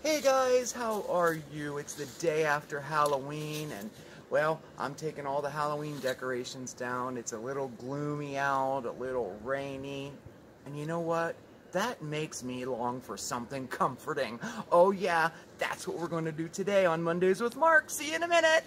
Hey guys, how are you? It's the day after Halloween and, well, I'm taking all the Halloween decorations down. It's a little gloomy out, a little rainy. And you know what? That makes me long for something comforting. Oh yeah, that's what we're going to do today on Mondays with Mark. See you in a minute!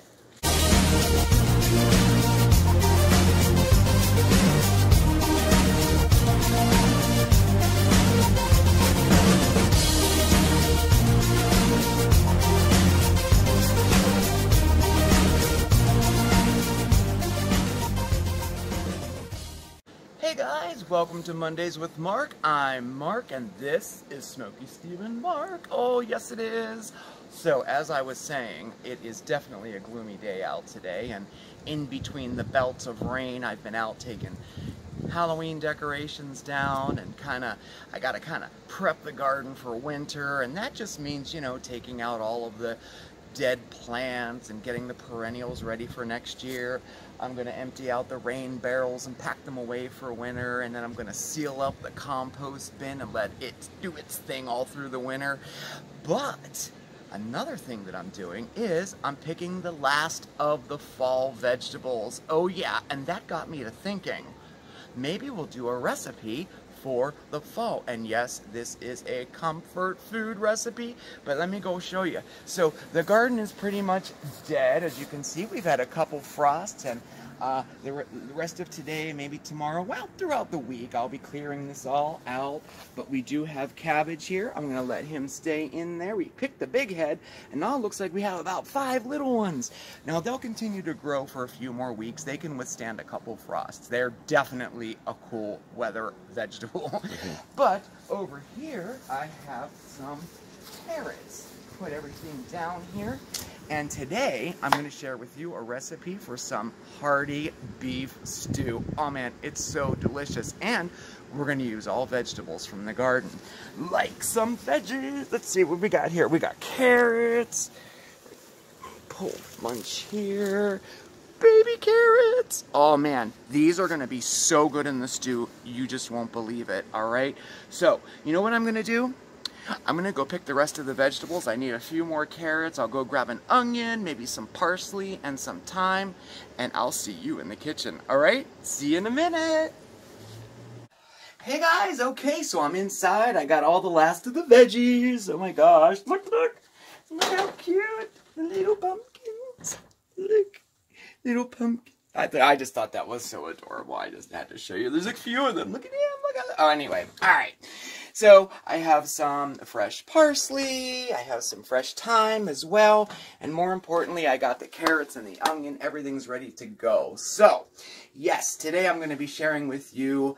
Hey guys, welcome to Mondays with Mark. I'm Mark and this is SmokeySteveAndMarc. Oh yes it is. So as I was saying, it is definitely a gloomy day out today, and in between the belts of rain I've been out taking Halloween decorations down and I gotta prep the garden for winter, and that just means, you know, taking out all of the dead plants and getting the perennials ready for next year. I'm going to empty out the rain barrels and pack them away for winter, and then I'm going to seal up the compost bin and let it do its thing all through the winter. But another thing that I'm doing is I'm picking the last of the fall vegetables. Oh yeah, and that got me to thinking, maybe we'll do a recipe for the fall. And yes, this is a comfort food recipe, but let me go show you. So the garden is pretty much dead. As you can see, we've had a couple frosts, and the rest of today, maybe tomorrow, well, throughout the week, I'll be clearing this all out. But we do have cabbage here. I'm gonna let him stay in there. We picked the big head, and now it looks like we have about 5 little ones. Now they'll continue to grow for a few more weeks. They can withstand a couple frosts. They're definitely a cool weather vegetable. But over here, I have some carrots. Put everything down here. And today, I'm going to share with you a recipe for some hearty beef stew. Oh man, it's so delicious. And we're going to use all vegetables from the garden. Like some veggies. Let's see what we got here. We got carrots. Pull bunch here. Baby carrots. Oh man, these are going to be so good in the stew. You just won't believe it, alright? So, you know what I'm going to do? I'm going to go pick the rest of the vegetables. I need a few more carrots. I'll go grab an onion, maybe some parsley, and some thyme, and I'll see you in the kitchen, alright? See you in a minute! Hey guys, okay, so I'm inside. I got all the last of the veggies. Oh my gosh, look how cute, the little pumpkins. Look, little pumpkin. I just thought that was so adorable. I just had to show you. There's a few of them. Look at him. Look at. Oh, anyway. All right. So I have some fresh parsley. I have some fresh thyme as well. And more importantly, I got the carrots and the onion. Everything's ready to go. So, yes, today I'm going to be sharing with you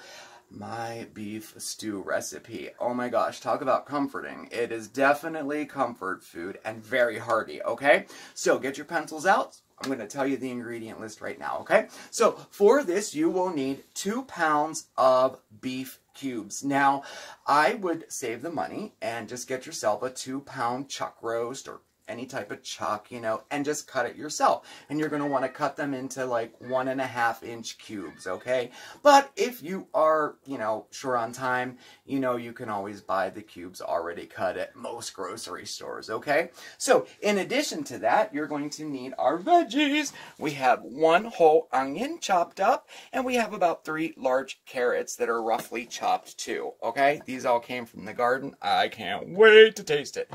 my beef stew recipe. Oh my gosh, talk about comforting. It is definitely comfort food and very hearty, okay? So get your pencils out. I'm going to tell you the ingredient list right now, okay? So for this, you will need 2 pounds of beef cubes. Now, I would save the money and just get yourself a 2-pound chuck roast or any type of chuck, you know, and just cut it yourself. And you're going to want to cut them into like 1.5-inch cubes, okay? But if you are, you know, short on time, you know, you can always buy the cubes already cut at most grocery stores, okay? So in addition to that, you're going to need our veggies. We have 1 whole onion chopped up, and we have about 3 large carrots that are roughly chopped too, okay? These all came from the garden. I can't wait to taste it.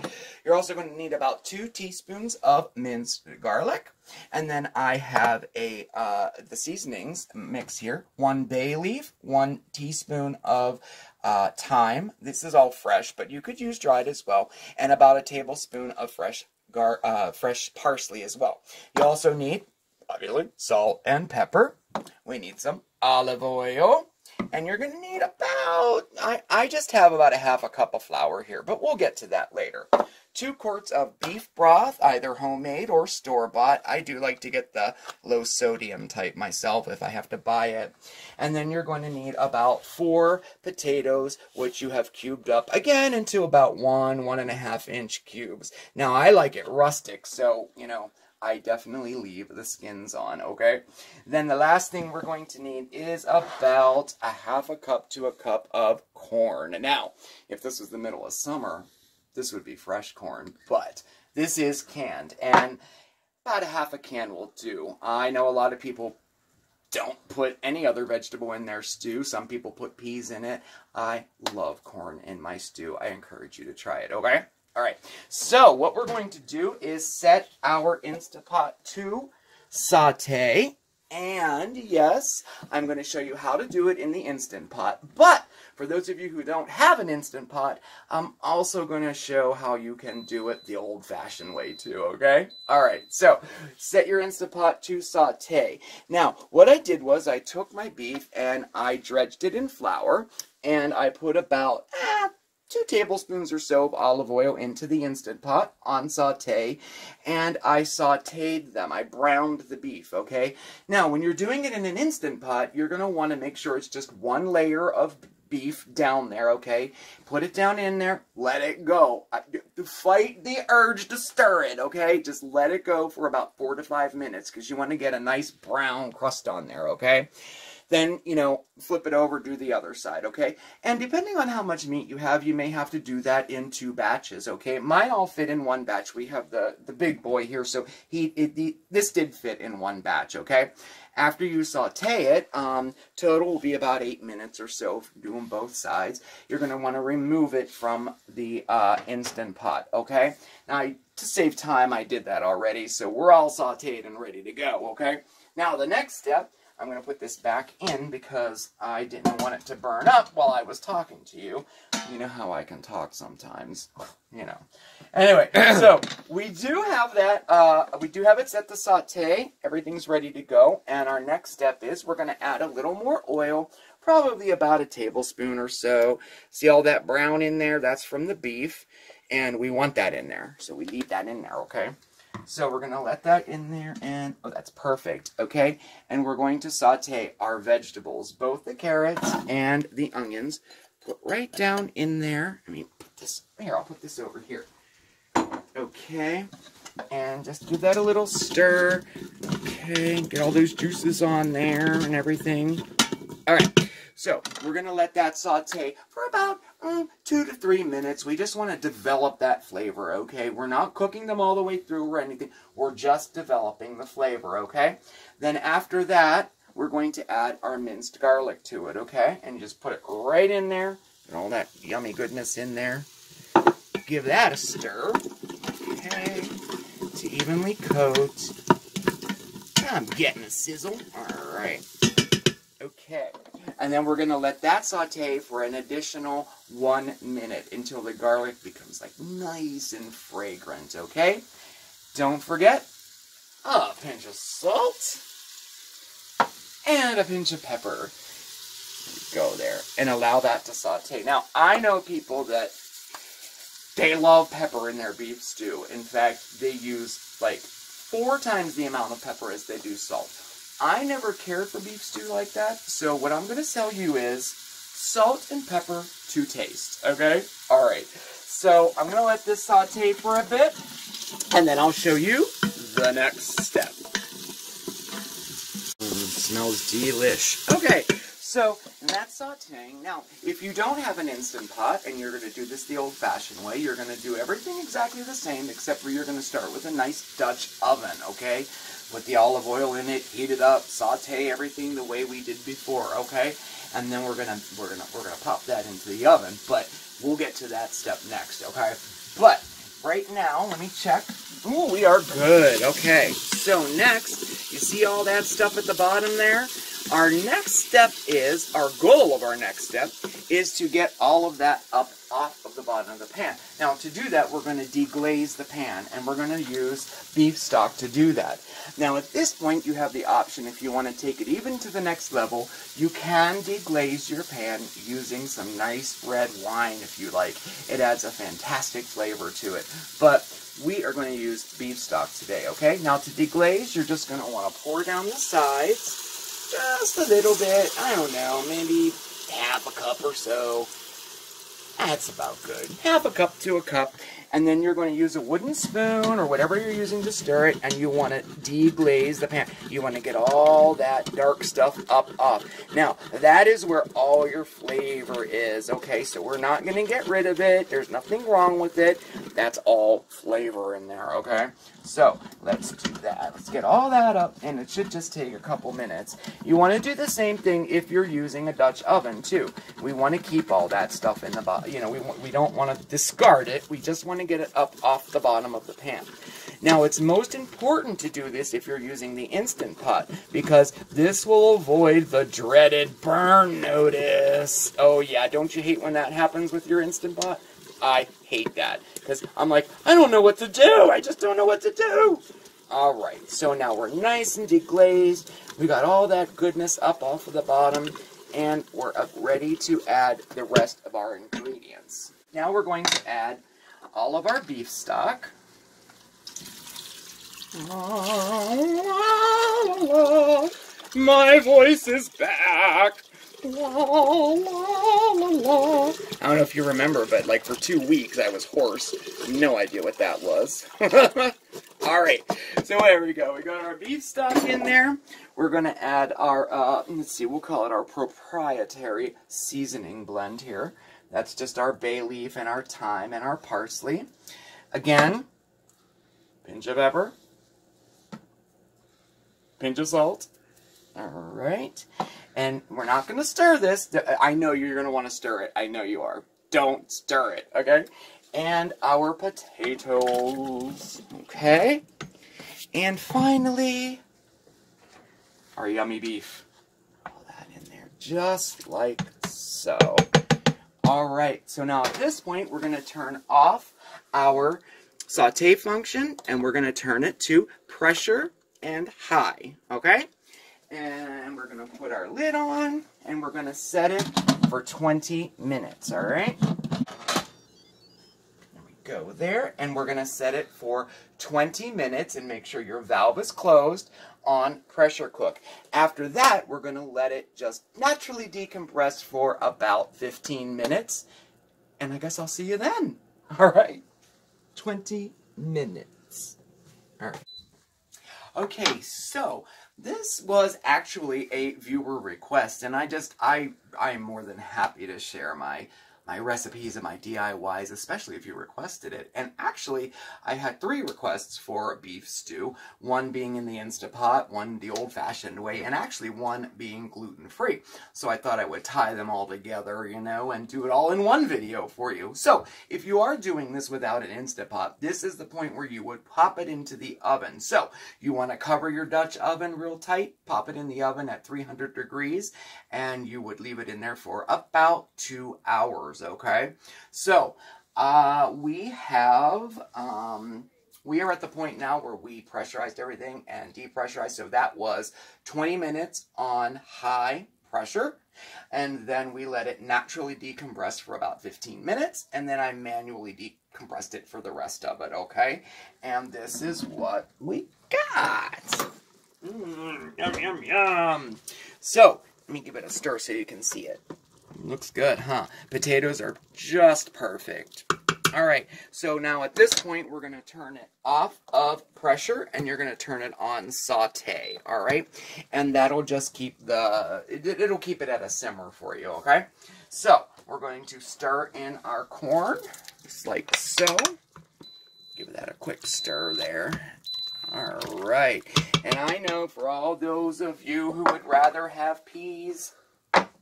You're also going to need about 2 teaspoons of minced garlic, and then I have the seasonings mix here: 1 bay leaf, 1 teaspoon of thyme. This is all fresh, but you could use dried as well, and about 1 tablespoon of fresh parsley as well. You also need, obviously, salt and pepper. We need some olive oil. And you're going to need about, I just have about 1/2 cup of flour here, but we'll get to that later. 2 quarts of beef broth, either homemade or store-bought. I do like to get the low-sodium type myself if I have to buy it. And then you're going to need about 4 potatoes, which you have cubed up, again, into about 1.5-inch cubes. Now, I like it rustic, so, you know, I definitely leave the skins on, okay? Then the last thing we're going to need is about 1/2 cup to 1 cup of corn. Now, if this was the middle of summer, this would be fresh corn, but this is canned, and about a half a can will do. I know a lot of people don't put any other vegetable in their stew. Some people put peas in it. I love corn in my stew. I encourage you to try it, okay? All right, so what we're going to do is set our Instapot to saute. And yes, I'm going to show you how to do it in the Instant Pot. But for those of you who don't have an Instant Pot, I'm also going to show how you can do it the old-fashioned way too, okay? All right, so set your Instant Pot to saute. Now, what I did was I took my beef and I dredged it in flour, and I put about 2 tablespoons or so of olive oil into the Instant Pot on saute, and I sauteed them. I browned the beef, okay? Now, when you're doing it in an Instant Pot, you're going to want to make sure it's just one layer of beef down there, okay? Put it down in there, let it go. Fight the urge to stir it, okay? Just let it go for about 4 to 5 minutes, because you want to get a nice brown crust on there, okay? Then, you know, flip it over, do the other side, okay? And depending on how much meat you have, you may have to do that in 2 batches, okay? Mine all fit in 1 batch. We have the big boy here, so this did fit in 1 batch, okay? After you saute it, total will be about 8 minutes or so, doing both sides. You're going to want to remove it from the Instant Pot, okay? Now, to save time, I did that already, so we're all sauteed and ready to go, okay? Now, the next step, I'm going to put this back in because I didn't want it to burn up while I was talking to you. You know how I can talk sometimes, you know. Anyway, so we do have that, we do have it set to saute. Everything's ready to go. And our next step is we're going to add a little more oil, probably about a tablespoon or so. See all that brown in there? That's from the beef. And we want that in there. So we leave that in there, okay? So we're going to let that in there, and, oh, that's perfect, okay? And we're going to saute our vegetables, both the carrots and the onions. Put right down in there. Let me put this, here, I'll put this over here. Okay, and just give that a little stir. Okay, get all those juices on there and everything. All right, so we're going to let that saute for about 2 to 3 minutes. We just want to develop that flavor, okay? We're not cooking them all the way through or anything. We're just developing the flavor, okay? Then after that, we're going to add our minced garlic to it, okay? And just put it right in there. Get all that yummy goodness in there. Give that a stir, okay? To evenly coat. I'm getting a sizzle. All right. Okay. And then we're going to let that saute for an additional 1 minute until the garlic becomes like nice and fragrant, okay? Don't forget a pinch of salt and a pinch of pepper. Go there and allow that to saute. Now, I know people that they love pepper in their beef stew. In fact, they use like 4 times the amount of pepper as they do salt. I never cared for beef stew like that, so what I'm going to tell you is salt and pepper to taste, okay? All right, so I'm going to let this saute for a bit, and then I'll show you the next step. It smells delish. Okay, so that's sauteing. Now, if you don't have an Instant Pot and you're going to do this the old-fashioned way, you're going to do everything exactly the same, except for you're going to start with a nice Dutch oven, okay? Put the olive oil in it, heat it up, saute everything the way we did before, okay? And then we're gonna pop that into the oven, but we'll get to that step next, okay? But right now, let me check. Ooh, we are good. Okay. So next, you see all that stuff at the bottom there? Our next step is, our goal of our next step is to get all of that up off of the bottom of the pan. Now, to do that, we're going to deglaze the pan, and we're going to use beef stock to do that. Now, at this point, you have the option, if you want to take it even to the next level, you can deglaze your pan using some nice red wine, if you like. It adds a fantastic flavor to it. But we are going to use beef stock today, okay? Now, to deglaze, you're just going to want to pour down the sides. Just a little bit, I don't know, maybe half a cup or so. That's about good. Half a cup to a cup. And then you're going to use a wooden spoon or whatever you're using to stir it, and you want to deglaze the pan. You want to get all that dark stuff up off. Now, that is where all your flavor is, okay? So we're not going to get rid of it. There's nothing wrong with it. That's all flavor in there, okay? So let's do that. Let's get all that up, and it should just take a couple minutes. You want to do the same thing if you're using a Dutch oven, too. We want to keep all that stuff in the bottom. You know, we don't want to discard it. We just want to get it up off the bottom of the pan. Now, it's most important to do this if you're using the Instant Pot, because this will avoid the dreaded burn notice. Oh, yeah, don't you hate when that happens with your Instant Pot? I hate that, because I'm like, I don't know what to do. I just don't know what to do. All right, so now we're nice and deglazed. We got all that goodness up off of the bottom, and we're ready to add the rest of our ingredients. Now we're going to add all of our beef stock. My voice is back. I don't know if you remember, but like for 2 weeks I was hoarse. No idea what that was. Alright, so there we go. We got our beef stock in there. We're going to add our, let's see, we'll call it our proprietary seasoning blend here. That's just our bay leaf and our thyme and our parsley. Again, pinch of pepper, pinch of salt. Alright. And we're not going to stir this. I know you're going to want to stir it. I know you are. Don't stir it, okay? And our potatoes, okay? And finally, our yummy beef. All that in there, just like so. Alright, so now at this point, we're going to turn off our saute function, and we're going to turn it to pressure and high, okay? And we're going to put our lid on, and we're going to set it for 20 minutes, all right? There we go there, and we're going to set it for 20 minutes, and make sure your valve is closed on pressure cook. After that, we're going to let it just naturally decompress for about 15 minutes, and I guess I'll see you then. All right, 20 minutes. All right. Okay, so this was actually a viewer request, and I'm more than happy to share my recipes and my DIYs, especially if you requested it. And actually, I had 3 requests for a beef stew, one being in the Instapot, one the old-fashioned way, and actually one being gluten-free. So I thought I would tie them all together, you know, and do it all in one video for you. So, if you are doing this without an Instapot, this is the point where you would pop it into the oven. So, you want to cover your Dutch oven real tight, pop it in the oven at 300 degrees, and you would leave it in there for about 2 hours. Okay, so we are at the point now where we pressurized everything and depressurized. So that was 20 minutes on high pressure, and then we let it naturally decompress for about 15 minutes, and then I manually decompressed it for the rest of it. Okay, and this is what we got. Yum, yum, yum. So let me give it a stir so you can see it. Looks good, huh? Potatoes are just perfect. All right, so now at this point, we're going to turn it off of pressure, and you're going to turn it on saute, all right? And that'll just keep it'll keep it at a simmer for you, okay? So, we're going to stir in our corn, just like so. Give that a quick stir there. All right, and I know for all those of you who would rather have peas,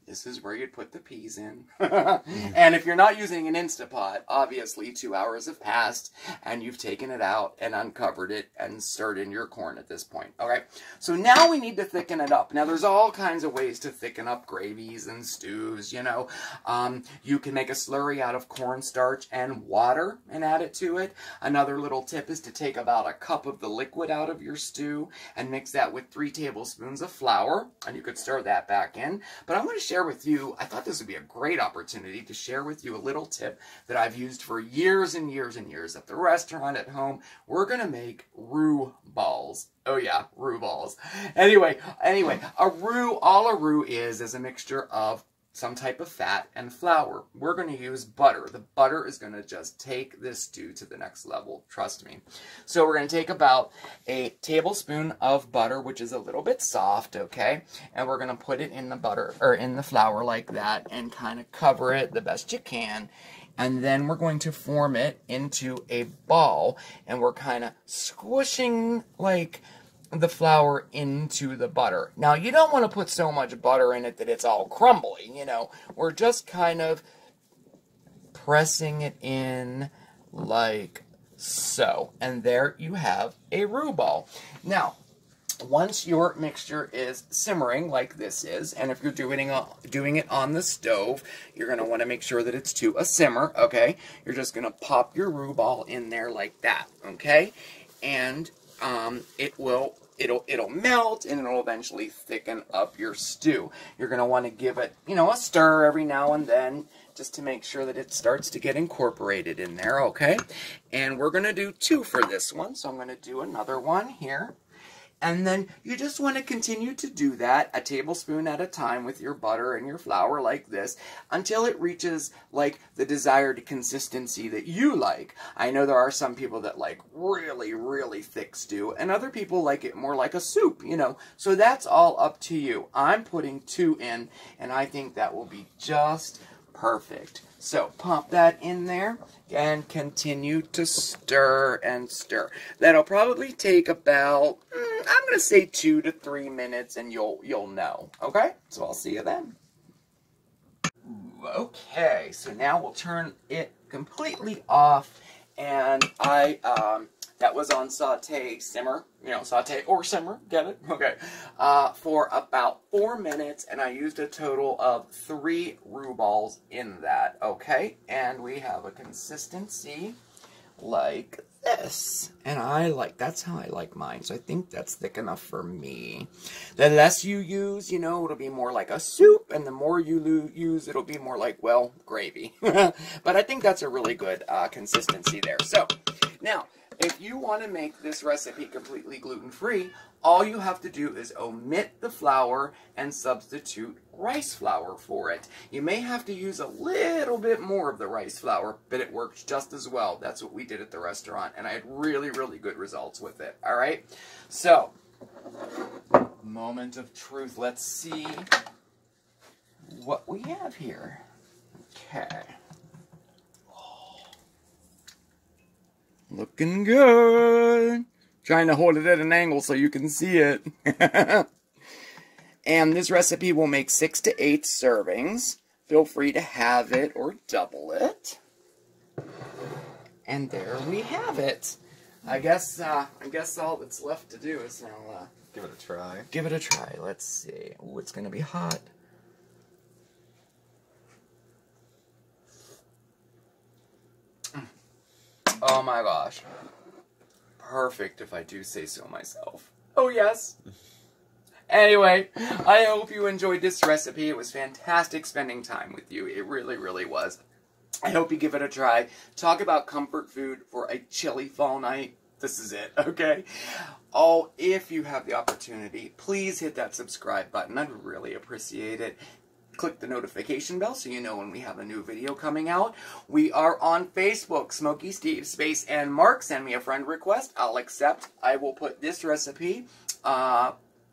this is where you'd put the peas in. And if you're not using an Instapot, obviously 2 hours have passed, and you've taken it out and uncovered it and stirred in your corn at this point. Okay, so now we need to thicken it up. Now, there's all kinds of ways to thicken up gravies and stews, you know. You can make a slurry out of cornstarch and water and add it to it. Another little tip is to take about a cup of the liquid out of your stew and mix that with 3 tablespoons of flour, and you could stir that back in. But I'm going to share with you, I thought this would be a great opportunity to share with you a little tip that I've used for years and years and years at the restaurant, at home. We're going to make roux balls. Oh yeah, roux balls. Anyway, all a roux is a mixture of some type of fat and flour. We're going to use butter. The butter is going to just take this stew to the next level, trust me. So we're going to take about a tablespoon of butter, which is a little bit soft, okay? And we're going to put it in the butter, or in the flour like that, and kind of cover it the best you can. And then we're going to form it into a ball, and we're kind of squishing like the flour into the butter. Now, you don't want to put so much butter in it that it's all crumbly, you know. We're just kind of pressing it in like so. And there you have a roux ball. Now, once your mixture is simmering like this is, and if you're doing it on the stove, you're going to want to make sure that it's to a simmer, okay? You're just going to pop your roux ball in there like that, okay? And it'll melt, and it'll eventually thicken up your stew. You're going to want to give it, you know, a stir every now and then, just to make sure that it starts to get incorporated in there, okay? And we're going to do 2 for this one, so I'm going to do another one here. And then you just want to continue to do that a tablespoon at a time with your butter and your flour like this until it reaches like the desired consistency that you like. I know there are some people that like really, really thick stew, and other people like it more like a soup, you know. So that's all up to you. I'm putting 2 in, and I think that will be just perfect. So pop that in there and continue to stir and stir. That'll probably take about, I'm going to say 2 to 3 minutes, and you'll know. Okay? So I'll see you then. Okay, so now we'll turn it completely off, and that was on saute, simmer, you know, saute or simmer, get it? Okay, for about 4 minutes, and I used a total of 3 roux balls in that, okay? And we have a consistency like this, and that's how I like mine, so I think that's thick enough for me. The less you use, you know, it'll be more like a soup, and the more you use, it'll be more like, well, gravy. But I think that's a really good consistency there. So, now, if you want to make this recipe completely gluten-free, all you have to do is omit the flour and substitute rice flour for it. You may have to use a little bit more of the rice flour, but it works just as well. That's what we did at the restaurant, and I had really, really good results with it. All right? So, moment of truth. Let's see what we have here. Okay. Looking good. Trying to hold it at an angle so you can see it. And this recipe will make 6 to 8 servings. Feel free to have it or double it. And there we have it. I guess all that's left to do is now give it a try. Give it a try. Let's see. Oh, it's gonna be hot. Oh my gosh. Perfect, if I do say so myself. Oh yes. Anyway, I hope you enjoyed this recipe. It was fantastic spending time with you. It really, really was. I hope you give it a try. Talk about comfort food for a chilly fall night. This is it, okay? Oh, if you have the opportunity, please hit that subscribe button. I'd really appreciate it. Click the notification bell so you know when we have a new video coming out. We are on Facebook, SmokeySteveAndMarc. Send me a friend request. I'll accept. I will put this recipe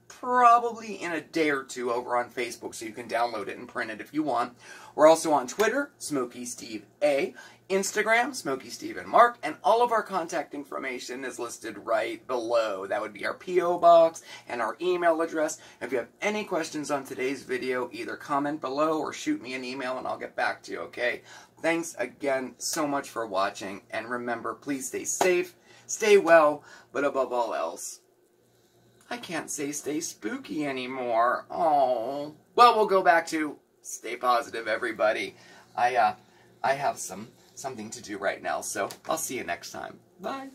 probably in a day or 2 over on Facebook, so you can download it and print it if you want. We're also on Twitter, SmokeySteveA, Instagram, SmokeySteveAndMarc, and all of our contact information is listed right below. That would be our P.O. box and our email address. If you have any questions on today's video, either comment below or shoot me an email and I'll get back to you, okay? Thanks again so much for watching, and remember, please stay safe, stay well, but above all else, I can't say stay spooky anymore. Oh. Well, we'll go back to stay positive, everybody. I have something to do right now, so I'll see you next time. Bye.